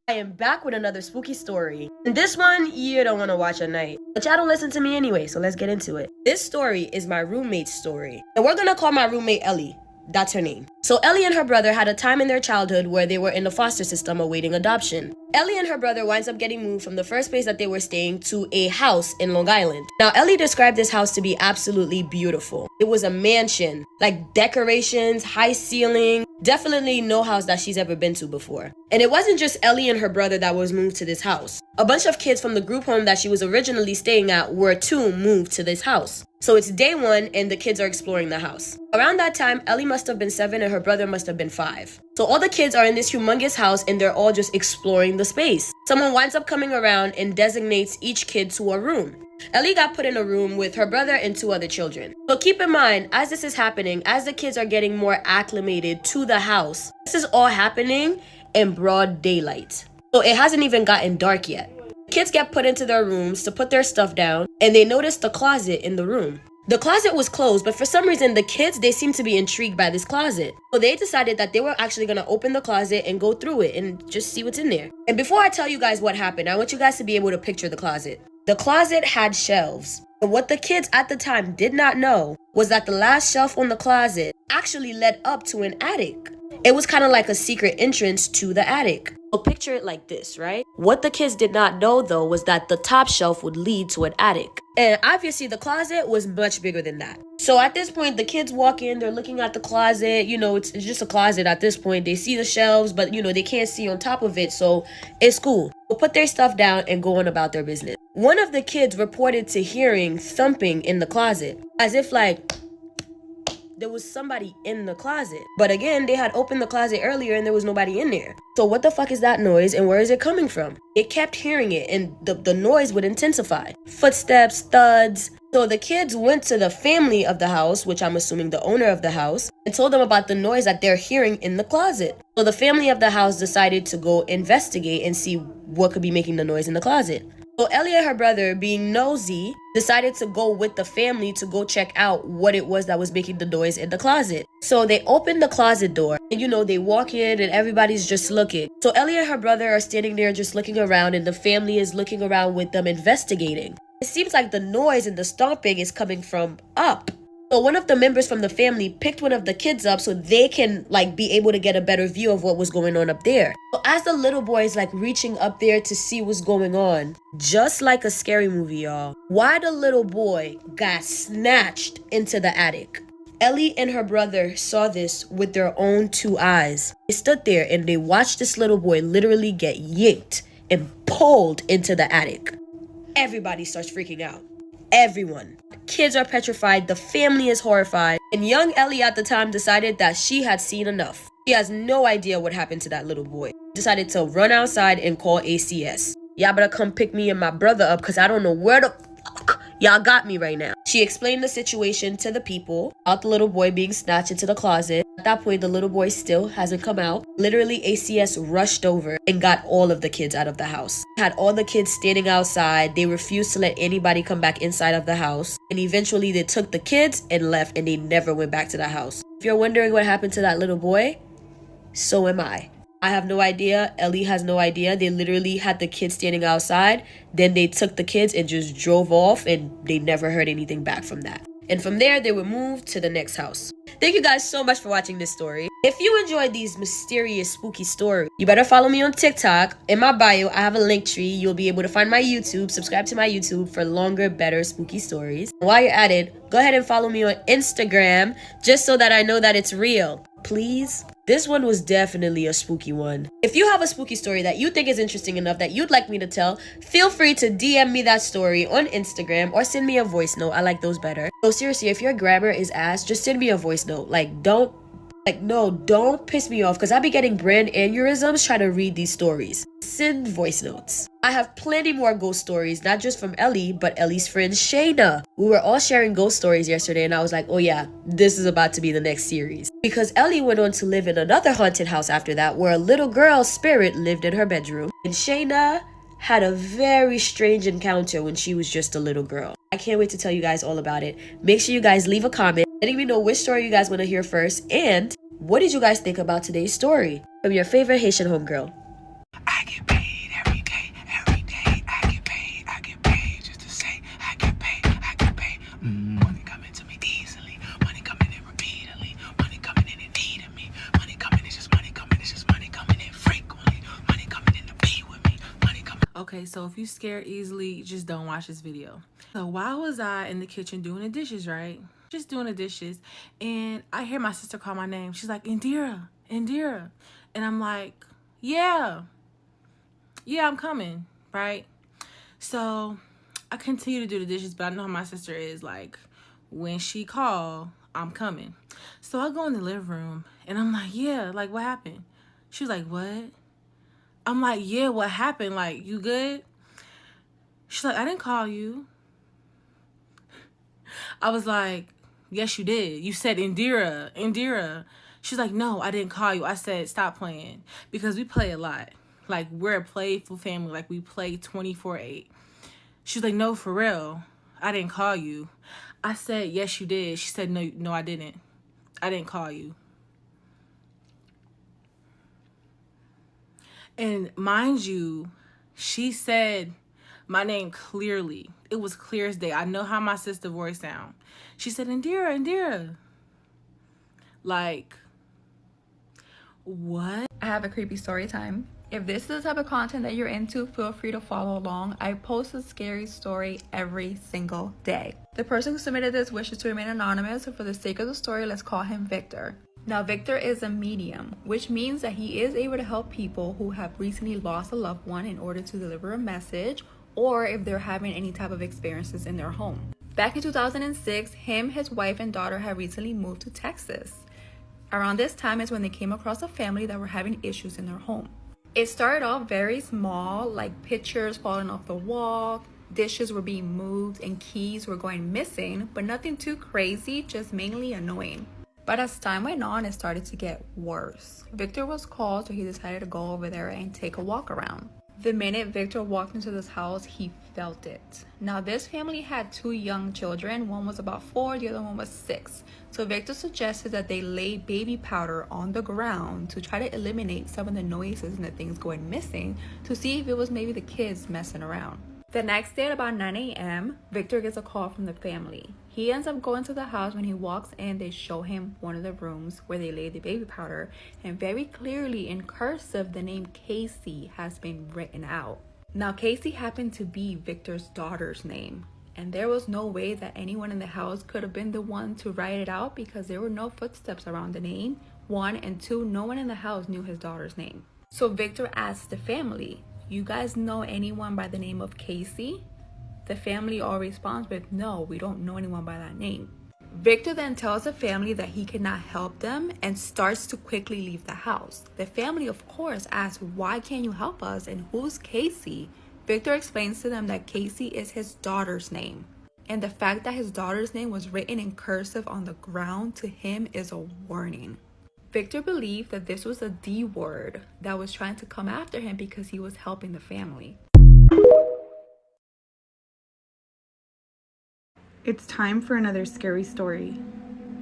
I am back with another spooky story. And this one, you don't want to watch at night. But y'all don't listen to me anyway, so let's get into it. This story is my roommate's story. And we're gonna call my roommate Ellie. That's her name. So Ellie and her brother had a time in their childhood where they were in the foster system awaiting adoption. Ellie and her brother winds up getting moved from the first place that they were staying to a house in Long Island. Now, Ellie described this house to be absolutely beautiful. It was a mansion, like decorations, high ceiling, definitely no house that she's ever been to before. And it wasn't just Ellie and her brother that was moved to this house. A bunch of kids from the group home that she was originally staying at were too moved to this house. So it's day one and the kids are exploring the house. Around that time, Ellie must have been 7 and her brother must have been 5. So all the kids are in this humongous house and they're all just exploring the space. Someone winds up coming around and designates each kid to a room. Ellie got put in a room with her brother and 2 other children. So keep in mind, as this is happening, as the kids are getting more acclimated to the house, this is all happening in broad daylight. So it hasn't even gotten dark yet. Kids get put into their rooms to put their stuff down, and they notice the closet in the room. The closet was closed, but for some reason, the kids, they seemed to be intrigued by this closet. So they decided that they were actually going to open the closet and go through it and just see what's in there. And before I tell you guys what happened, I want you guys to be able to picture the closet. The closet had shelves. And what the kids at the time did not know was that the last shelf on the closet actually led up to an attic. It was kind of like a secret entrance to the attic. So picture it like this, right? What the kids did not know though was that the top shelf would lead to an attic. And obviously the closet was much bigger than that. So at this point, the kids walk in, they're looking at the closet, it's just a closet at this point. They see the shelves, but they can't see on top of it, so it's cool. They'll put their stuff down and go on about their business. One of the kids reported to hearing thumping in the closet, as if like there was somebody in the closet. But again, they had opened the closet earlier and there was nobody in there. So what the fuck is that noise and where is it coming from? It kept hearing it and the noise would intensify. Footsteps, thuds. So the kids went to the family of the house, which I'm assuming the owner of the house, and told them about the noise that they're hearing in the closet. So the family of the house decided to go investigate and see what could be making the noise in the closet. So Ellie and her brother, being nosy, decided to go with the family to go check out what it was that was making the noise in the closet. So they opened the closet door and they walk in and everybody's just looking. So Ellie and her brother are standing there just looking around and the family is looking around with them investigating. It seems like the noise and the stomping is coming from up. So one of the members from the family picked one of the kids up so they can be able to get a better view of what was going on up there. So as the little boy is reaching up there to see what's going on, just like a scary movie, y'all, why the little boy got snatched into the attic. Ellie and her brother saw this with their own 2 eyes. They stood there and they watched this little boy literally get yanked and pulled into the attic. Everybody starts freaking out. Everyone. Kids are petrified, the family is horrified, and young Ellie at the time decided that she had seen enough. She has no idea what happened to that little boy. Decided to run outside and call ACS. Y'all better come pick me and my brother up because I don't know where the fuck y'all got me right now. She explained the situation to the people about the little boy being snatched into the closet. At that point, the little boy still hasn't come out. Literally, ACS rushed over and got all of the kids out of the house. Had all the kids standing outside. They refused to let anybody come back inside of the house. And eventually, they took the kids and left and they never went back to the house. If you're wondering what happened to that little boy, so am I. I have no idea. Ellie has no idea. They literally had the kids standing outside. Then they took the kids and just drove off and they never heard anything back from that. And from there, they were moved to the next house. Thank you guys so much for watching this story. If you enjoyed these mysterious, spooky stories, you better follow me on TikTok. In my bio, I have a link tree. You'll be able to find my YouTube. Subscribe to my YouTube for longer, better, spooky stories. While you're at it, go ahead and follow me on Instagram just so that I know that it's real. Please. This one was definitely a spooky one. If you have a spooky story that you think is interesting enough that you'd like me to tell, feel free to DM me that story on Instagram or send me a voice note. I like those better. So seriously, if your grammar is ass, just send me a voice note. Don't piss me off because I be getting brain aneurysms trying to read these stories. Send voice notes. I have plenty more ghost stories, not just from Ellie, but Ellie's friend Shayna. We were all sharing ghost stories yesterday and I was like, oh yeah, this is about to be the next series. Because Ellie went on to live in another haunted house after that where a little girl's spirit lived in her bedroom. And Shayna had a very strange encounter when she was just a little girl. I can't wait to tell you guys all about it. Make sure you guys leave a comment letting me know which story you guys want to hear first and what did you guys think about today's story from your favorite Haitian homegirl. I get paid. Okay, so if you scare easily, just don't watch this video. So why was I in the kitchen doing the dishes, right? Just doing the dishes, and I hear my sister call my name. She's like, Indira, Indira. And I'm like, yeah, I'm coming, right? So I continue to do the dishes, but I know how my sister is. Like, when she call, I'm coming. So I go in the living room, and I'm like, yeah, like, what happened? She was like, what? I'm like, yeah, what happened? Like, you good? She's like, I didn't call you. I was like, yes, you did. You said Indira, Indira. She's like, no, I didn't call you. I said, stop playing. Because we play a lot. Like, we're a playful family. Like, we play 24/8. She's like, no, for real. I didn't call you. I said, yes, you did. She said, no, I didn't. I didn't call you. And mind you, she said my name clearly. It was clear as day. I know how my sister's voice sound. She said, Indira, Indira. Like, what? I have a creepy story time. If this is the type of content that you're into, feel free to follow along. I post a scary story every single day. The person who submitted this wishes to remain anonymous, so for the sake of the story, let's call him Victor. Now, Victor is a medium, which means that he is able to help people who have recently lost a loved one in order to deliver a message, or if they're having any type of experiences in their home. Back in 2006, him, his wife, and daughter had recently moved to Texas. Around this time is when they came across a family that were having issues in their home. It started off very small, like pictures falling off the wall, dishes were being moved, and keys were going missing, but nothing too crazy, just mainly annoying. But as time went on, it started to get worse. Victor was called, so he decided to go over there and take a walk around. The minute Victor walked into this house, he felt it. Now, this family had 2 young children. One was about 4, the other one was 6. So Victor suggested that they lay baby powder on the ground to try to eliminate some of the noises and the things going missing, to see if it was maybe the kids messing around. The next day at about 9 a.m., Victor gets a call from the family. He ends up going to the house. When he walks in, they show him one of the rooms where they lay the baby powder, and very clearly in cursive, the name Casey has been written out. Now, Casey happened to be Victor's daughter's name, and there was no way that anyone in the house could have been the one to write it out, because there were no footsteps around the name, 1, and 2, no one in the house knew his daughter's name. So Victor asks the family, you guys know anyone by the name of Casey? The family all responds with, no, we don't know anyone by that name. Victor then tells the family that he cannot help them and starts to quickly leave the house. The family, of course, asks, why can't you help us, and who's Casey? Victor explains to them that Casey is his daughter's name, and the fact that his daughter's name was written in cursive on the ground to him is a warning. Victor believed that this was a D word that was trying to come after him because he was helping the family. It's time for another scary story.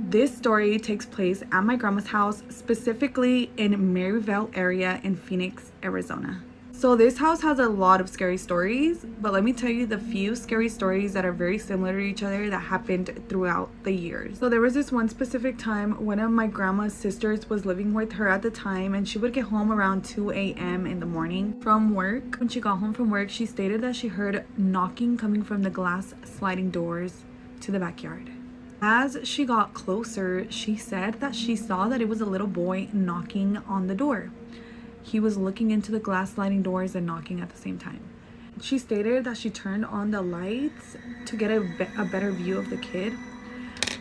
This story takes place at my grandma's house, specifically in Maryvale area in Phoenix, Arizona. So this house has a lot of scary stories, but let me tell you the few scary stories that are very similar to each other that happened throughout the years. So there was this one specific time, one of my grandma's sisters was living with her at the time, and she would get home around 2 a.m. in the morning from work. When she got home from work, she stated that she heard knocking coming from the glass sliding doors to the backyard. As she got closer, she said that she saw that it was a little boy knocking on the door. He was looking into the glass sliding doors and knocking at the same time. She stated that she turned on the lights to get a better view of the kid,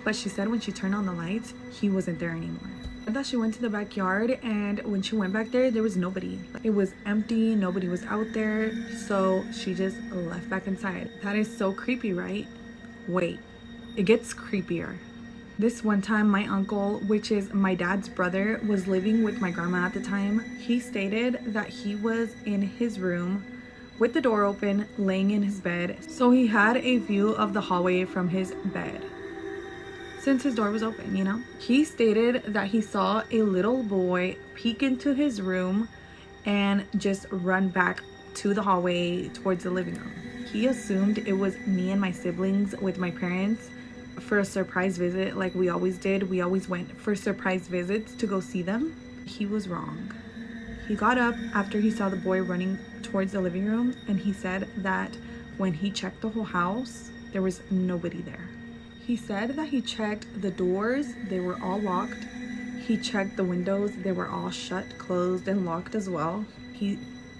but she said when she turned on the lights, he wasn't there anymore. That she went to the backyard, and when she went back there was nobody. It was empty, nobody was out there, so she just left back inside. That is so creepy, right? Wait, it gets creepier. This one time, my uncle, which is my dad's brother, was living with my grandma at the time. He stated that he was in his room with the door open, laying in his bed, so he had a view of the hallway from his bed since his door was open, you know. He stated that he saw a little boy peek into his room and just run back to the hallway towards the living room. He assumed it was me and my siblings with my parents for a surprise visit, like we always did. We always went for surprise visits to go see them. He was wrong. He got up after he saw the boy running towards the living room, and he said that when he checked the whole house, there was nobody there. He said that he checked the doors, they were all locked. He checked the windows, they were all shut, closed, and locked as well. He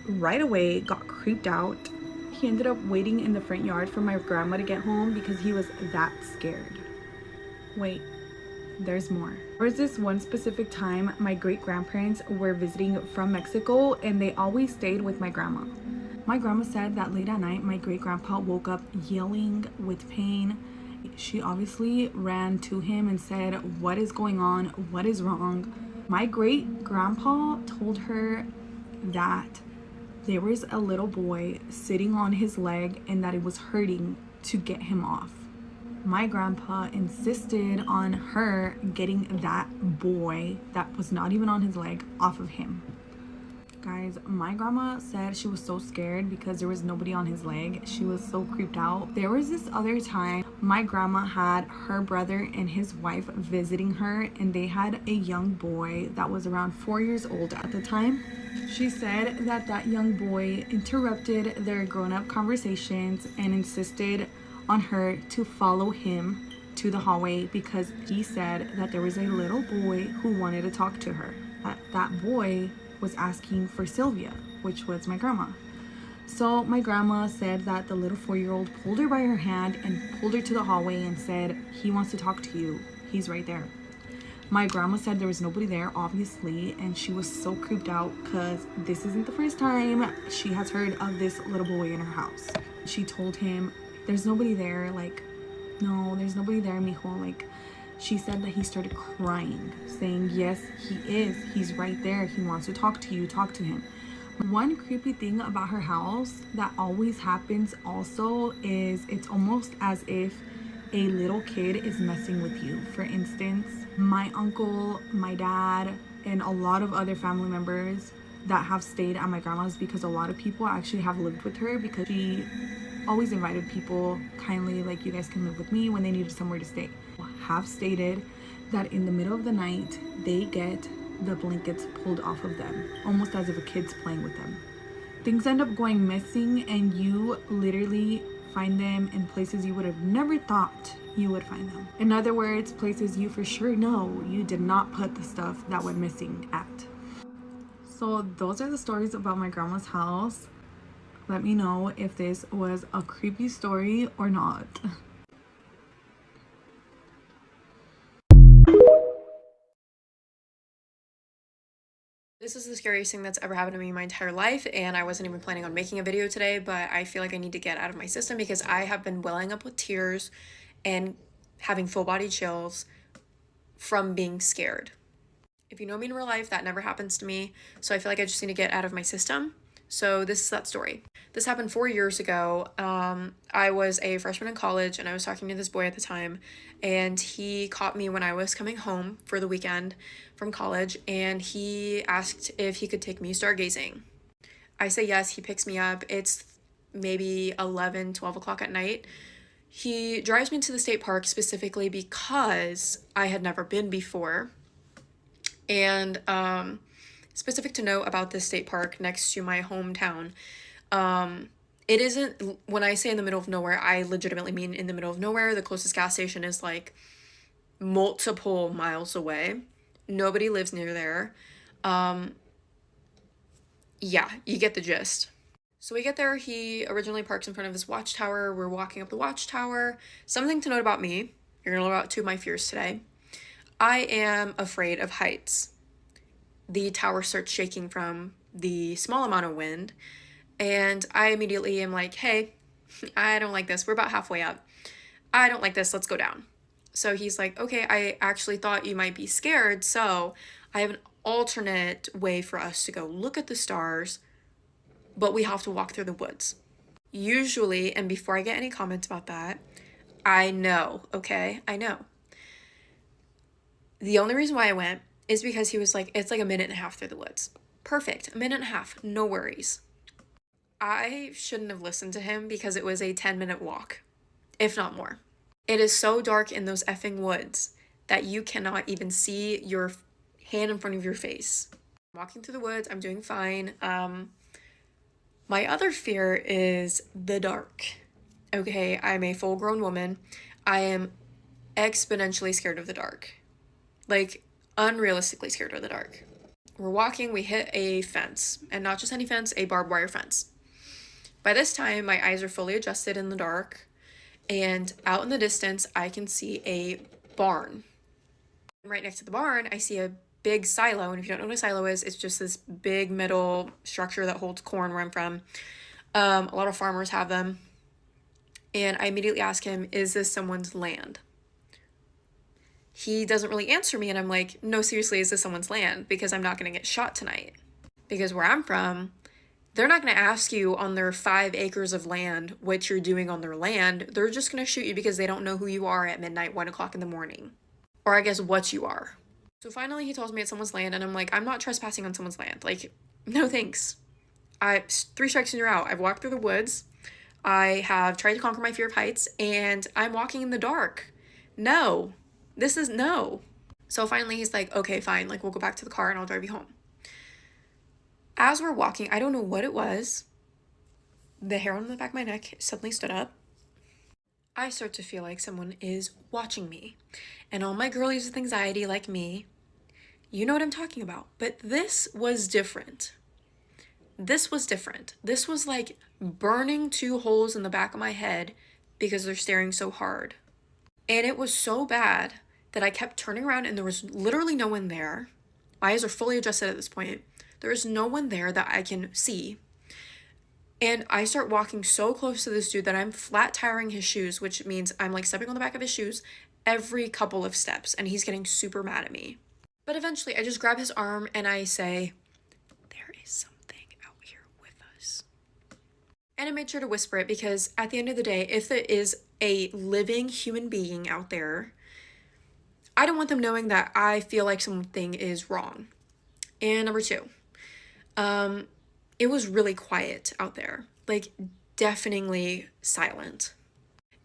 right away got creeped out. He ended up waiting in the front yard for my grandma to get home because he was that scared. Wait, there's more. There was this one specific time my great-grandparents were visiting from Mexico, and they always stayed with my grandma. My grandma said that late at night, my great-grandpa woke up yelling with pain. She obviously ran to him and said, "What is going on? What is wrong?" My great-grandpa told her that there was a little boy sitting on his leg and that it was hurting to get him off. My grandpa insisted on her getting that boy that was not even on his leg off of him. Guys, my grandma said she was so scared because there was nobody on his leg. She was so creeped out. There was this other time my grandma had her brother and his wife visiting her, and they had a young boy that was around 4 years old at the time. She said that that young boy interrupted their grown-up conversations and insisted on her to follow him to the hallway because he said that there was a little boy who wanted to talk to her. That boy was asking for Sylvia, which was my grandma. So my grandma said that the little 4-year-old pulled her by her hand and pulled her to the hallway and said, "He wants to talk to you. He's right there." My grandma said there was nobody there, obviously, and she was so creeped out because this isn't the first time she has heard of this little boy in her house. She told him, "There's nobody there." Like, "No, there's nobody there, mijo." Like, she said that he started crying, saying, "Yes, he is. He's right there. He wants to talk to you. Talk to him." One creepy thing about her house that always happens also is it's almost as if a little kid is messing with you. For instance, my uncle, my dad, and a lot of other family members that have stayed at my grandma's, because a lot of people actually have lived with her because she always invited people kindly, like, "You guys can live with me," when they needed somewhere to stay. Have stated that in the middle of the night they get the blankets pulled off of them, almost as if a kid's playing with them. Things end up going missing and you literally find them in places you would have never thought you would find them. In other words, places you for sure know you did not put the stuff that went missing at. So those are the stories about my grandma's house. Let me know if this was a creepy story or not. This is the scariest thing that's ever happened to me in my entire life, and I wasn't even planning on making a video today, but I feel like I need to get out of my system because I have been welling up with tears and having full-body chills from being scared. If you know me in real life, that never happens to me, so I feel like I just need to get out of my system. So this is that story. This happened 4 years ago. I was a freshman in college and I was talking to this boy at the time, and he caught me when I was coming home for the weekend from college, and he asked if he could take me stargazing. I say yes. He picks me up. It's maybe 11, 12 o'clock at night. He drives me to the state park specifically because I had never been before. And specific to note about this state park next to my hometown, it isn't, when I say in the middle of nowhere, I legitimately mean in the middle of nowhere. The closest gas station is like multiple miles away. Nobody lives near there. Yeah, you get the gist. So we get there. He originally parks in front of this watchtower. We're walking up the watchtower. Something to note about me, you're gonna learn about 2 of my fears today. I am afraid of heights. The tower starts shaking from the small amount of wind, and I immediately am like, "Hey, I don't like this. We're about halfway up. I don't like this. Let's go down." So he's like, "Okay, I actually thought you might be scared, so I have an alternate way for us to go look at the stars, but we have to walk through the woods." Usually, and before I get any comments about that, I know, okay? I know. The only reason why I went is because he was like, "It's like a minute and a half through the woods." Perfect. A minute and a half. No worries. I shouldn't have listened to him because it was a 10-minute walk, if not more. It is so dark in those effing woods that you cannot even see your hand in front of your face. I'm walking through the woods. I'm doing fine. My other fear is the dark. Okay, I'm a full-grown woman. I am exponentially scared of the dark. Like, unrealistically scared of the dark. We're walking, we hit a fence, and not just any fence, a barbed wire fence. By this time, my eyes are fully adjusted in the dark, and out in the distance, I can see a barn. Right next to the barn, I see a big silo, and if you don't know what a silo is, it's just this big metal structure that holds corn where I'm from. A lot of farmers have them. And I immediately ask him, is this someone's land? He doesn't really answer me, and I'm like, no, seriously, is this someone's land? Because I'm not going to get shot tonight. Because where I'm from, they're not going to ask you on their 5 acres of land what you're doing on their land. They're just going to shoot you because they don't know who you are at midnight, 1 o'clock in the morning. Or I guess what you are. So finally he tells me it's someone's land, and I'm like, I'm not trespassing on someone's land. Like, no thanks. 3 strikes and you're out. I've walked through the woods. I have tried to conquer my fear of heights, and I'm walking in the dark. No. This is no. So finally he's like, okay, fine. Like, we'll go back to the car and I'll drive you home. As we're walking, I don't know what it was. The hair on the back of my neck suddenly stood up. I start to feel like someone is watching me. And all my girlies with anxiety like me, you know what I'm talking about. But this was different. This was different. This was like burning 2 holes in the back of my head because they're staring so hard. And it was so bad that I kept turning around and there was literally no one there. My eyes are fully adjusted at this point. There is no one there that I can see. And I start walking so close to this dude that I'm flat tiring his shoes, which means I'm like stepping on the back of his shoes every couple of steps, and he's getting super mad at me. But eventually I just grab his arm and I say, there is something out here with us. And I made sure to whisper it because at the end of the day, if there is a living human being out there, I don't want them knowing that I feel like something is wrong. And number 2, it was really quiet out there, like deafeningly silent.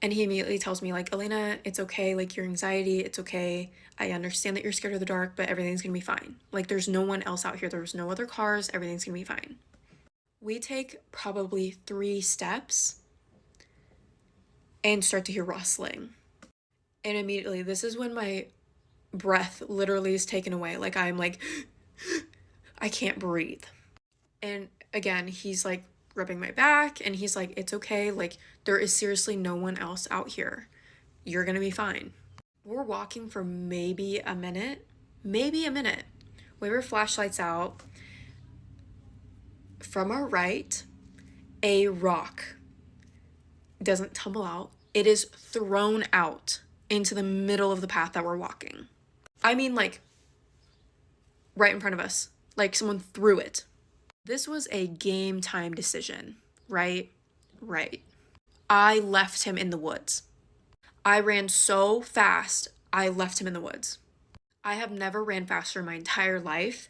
And he immediately tells me like, Elena, it's okay. Like, your anxiety, it's okay. I understand that you're scared of the dark, but everything's gonna be fine. Like, there's no one else out here. There's no other cars. Everything's gonna be fine. We take probably 3 steps and start to hear rustling. And immediately, this is when my breath literally is taken away. Like, I'm like, I can't breathe. And again, he's like rubbing my back and he's like, it's okay. Like, there is seriously no one else out here. You're gonna be fine. We're walking for maybe a minute. We have our flashlights out. From our right, a rock doesn't tumble out. It is thrown out into the middle of the path that we're walking. I mean, like, right in front of us. Like, someone threw it. This was a game time decision, right? Right. I left him in the woods. I ran so fast, I left him in the woods. I have never ran faster in my entire life.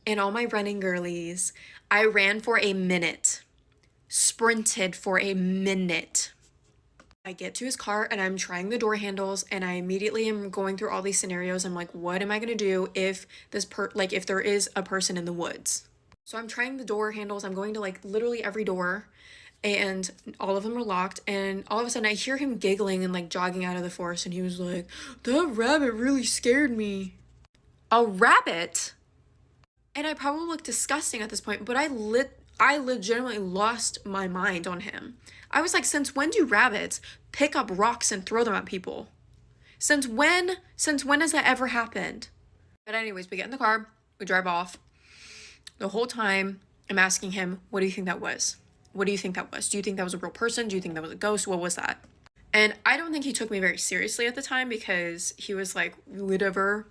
In all my running girlies, I ran for a minute. Sprinted for a minute. I get to his car and I'm trying the door handles and I immediately am going through all these scenarios. I'm like, what am I gonna do if if there is a person in the woods? So I'm trying the door handles. I'm going to like literally every door and all of them are locked. And all of a sudden I hear him giggling and like jogging out of the forest. And he was like, that rabbit really scared me. A rabbit? And I probably look disgusting at this point, but I legitimately lost my mind on him. I was like, since when do rabbits pick up rocks and throw them at people? Since when has that ever happened? But anyways, we get in the car, we drive off. The whole time I'm asking him, what do you think that was? What do you think that was? Do you think that was a real person? Do you think that was a ghost? What was that? And I don't think he took me very seriously at the time because he was like, whatever.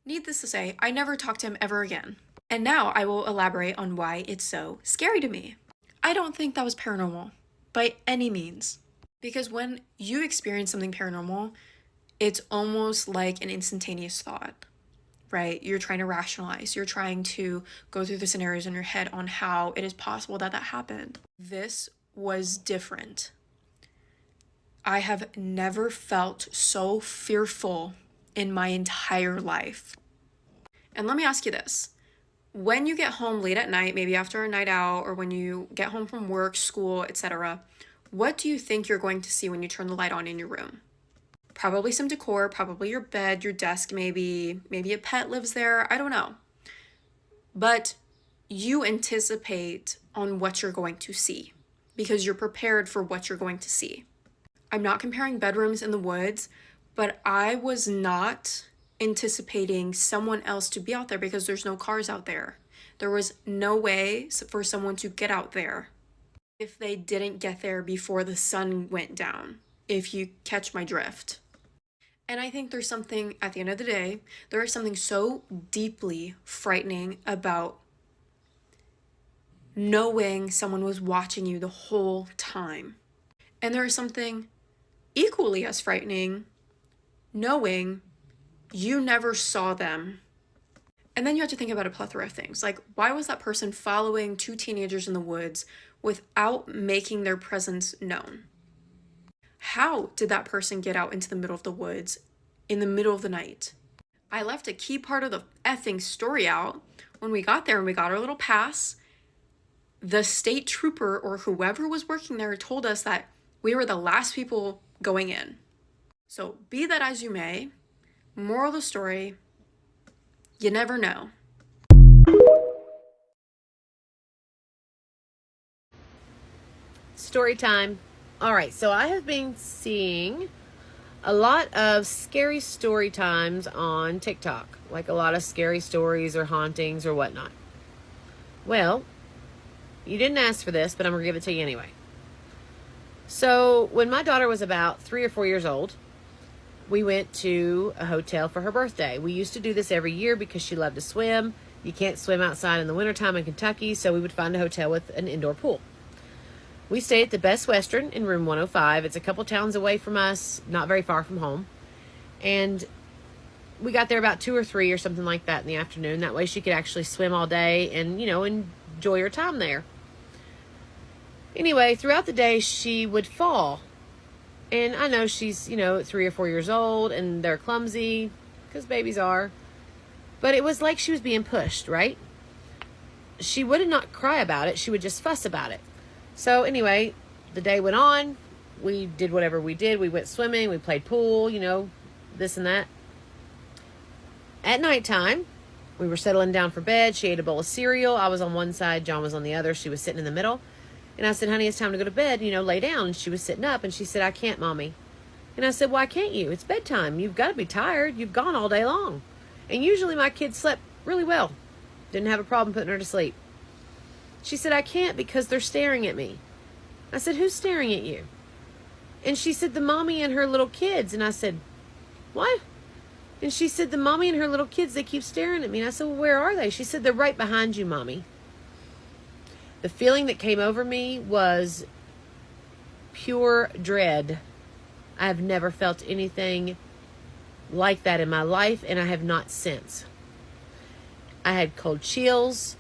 Needless to say, I never talked to him ever again. And now I will elaborate on why it's so scary to me. I don't think that was paranormal by any means. Because when you experience something paranormal, it's almost like an instantaneous thought, right? You're trying to rationalize. You're trying to go through the scenarios in your head on how it is possible that that happened. This was different. I have never felt so fearful in my entire life. And let me ask you this. when you get home late at night, maybe after a night out, or when you get home from work, school, etc., what do you think you're going to see when you turn the light on in your room? Probably some decor, probably your bed, your desk, maybe a pet lives there, I don't know. But you anticipate on what you're going to see because you're prepared for what you're going to see. I'm not comparing bedrooms in the woods, but I was not anticipating someone else to be out there because there's no cars out there. There was no way for someone to get out there if they didn't get there before the sun went down, if you catch my drift. And I think there's something, at the end of the day, there is something so deeply frightening about knowing someone was watching you the whole time. And there is something equally as frightening knowing you never saw them. And then you have to think about a plethora of things. Like, why was that person following two teenagers in the woods without making their presence known? How did that person get out into the middle of the woods in the middle of the night? I left a key part of the effing story out. When we got there and we got our little pass, the state trooper or whoever was working there told us that we were the last people going in. So be that as you may, moral of the story, you never know. Story time. All right, so I have been seeing a lot of scary story times on TikTok, like a lot of scary stories or hauntings or whatnot. Well, you didn't ask for this, but I'm gonna give it to you anyway. So when my daughter was about 3 or 4 years old, we went to a hotel for her birthday. We used to do this every year because she loved to swim. You can't swim outside in the wintertime in Kentucky, so we would find a hotel with an indoor pool. We stayed at the Best Western in room 105. It's a couple towns away from us, not very far from home. And we got there about 2 or 3 or something like that in the afternoon. That way she could actually swim all day and, you know, enjoy her time there. Anyway, throughout the day, she would fall. And I know she's, you know, 3 or 4 years old and they're clumsy, because babies are. But it was like she was being pushed, right? She would not cry about it. She would just fuss about it. So anyway, the day went on. We did whatever we did. We went swimming. We played pool, you know, this and that. At nighttime, we were settling down for bed. She ate a bowl of cereal. I was on one side. John was on the other. She was sitting in the middle. And I said, honey, it's time to go to bed, you know, lay down. And she was sitting up and she said, I can't, Mommy. And I said, why can't you? It's bedtime. You've got to be tired. You've gone all day long. And usually my kids slept really well. Didn't have a problem putting her to sleep. She said, I can't because they're staring at me. I said, who's staring at you? And she said, the mommy and her little kids. And I said, what? And she said, the mommy and her little kids, they keep staring at me. And I said, well, where are they? She said, they're right behind you, Mommy. The feeling that came over me was pure dread. I have never felt anything like that in my life, and I have not since. I had cold chills.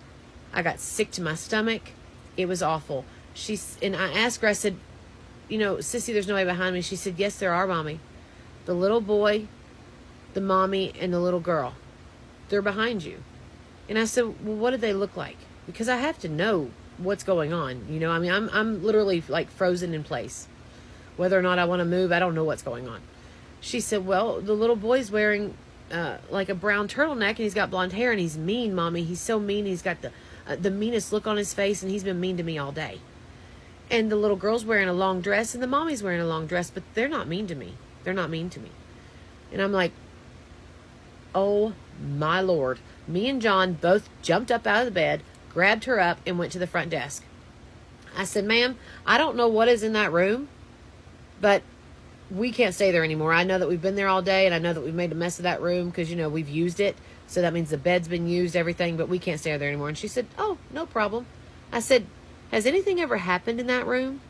I got sick to my stomach. It was awful. And I asked her, I said, you know, Sissy, there's nobody behind me. She said, yes, there are, Mommy. The little boy, the mommy, and the little girl. They're behind you. And I said, well, what do they look like? Because I have to know what's going on. You know, I mean, I'm literally like frozen in place. Whether or not I want to move, I don't know what's going on. She said, well, the little boy's wearing like a brown turtleneck and he's got blonde hair and he's mean, Mommy. He's so mean. He's got the meanest look on his face and he's been mean to me all day. And the little girl's wearing a long dress and the mommy's wearing a long dress, but they're not mean to me. They're not mean to me. And I'm like, oh my Lord. Me and John both jumped up out of the bed, grabbed her up, and went to the front desk. I said, ma'am, I don't know what is in that room, but we can't stay there anymore. I know that we've been there all day, and I know that we've made a mess of that room because, you know, we've used it. So that means the bed's been used, everything, but we can't stay there anymore. And she said, oh, no problem. I said, has anything ever happened in that room?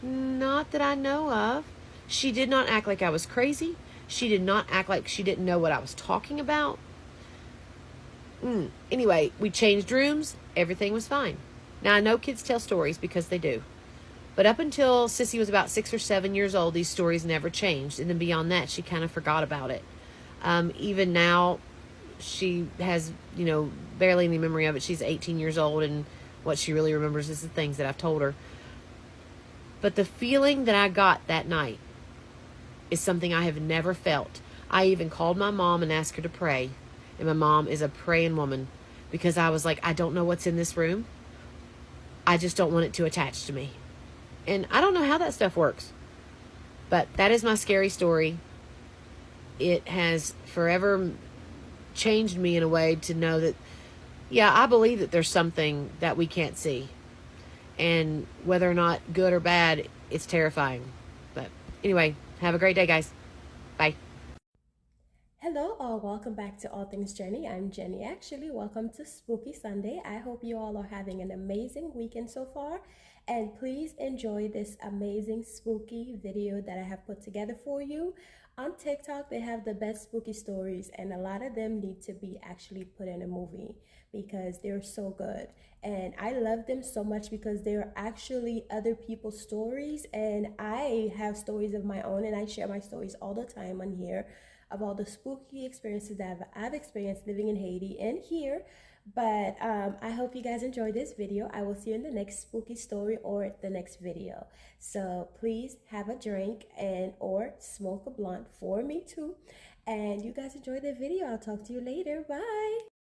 Not that I know of. She did not act like I was crazy. She did not act like she didn't know what I was talking about. Anyway, we changed rooms. Everything was fine. Now, I know kids tell stories because they do. But up until Sissy was about 6 or 7 years old, these stories never changed. And then beyond that, she kind of forgot about it. Even now, she has, you know, barely any memory of it. She's 18 years old, and what she really remembers is the things that I've told her. But the feeling that I got that night is something I have never felt. I even called my mom and asked her to pray. And my mom is a praying woman, because I was like, I don't know what's in this room. I just don't want it to attach to me. And I don't know how that stuff works. But that is my scary story. It has forever changed me in a way to know that, yeah, I believe that there's something that we can't see. And whether or not good or bad, it's terrifying. But anyway, have a great day, guys. Bye. Hello, all. Welcome back to All Things Jenny. I'm Jenny. Actually, welcome to Spooky Sunday. I hope you all are having an amazing weekend so far. And please enjoy this amazing spooky video that I have put together for you. On TikTok, they have the best spooky stories, and a lot of them need to be actually put in a movie because they're so good. And I love them so much because they're actually other people's stories, and I have stories of my own, and I share my stories all the time on here of all the spooky experiences that I've experienced living in Haiti and here. But I hope you guys enjoyed this video. I will see you in the next spooky story or the next video. So please have a drink and or smoke a blunt for me too. And you guys enjoy the video. I'll talk to you later. Bye.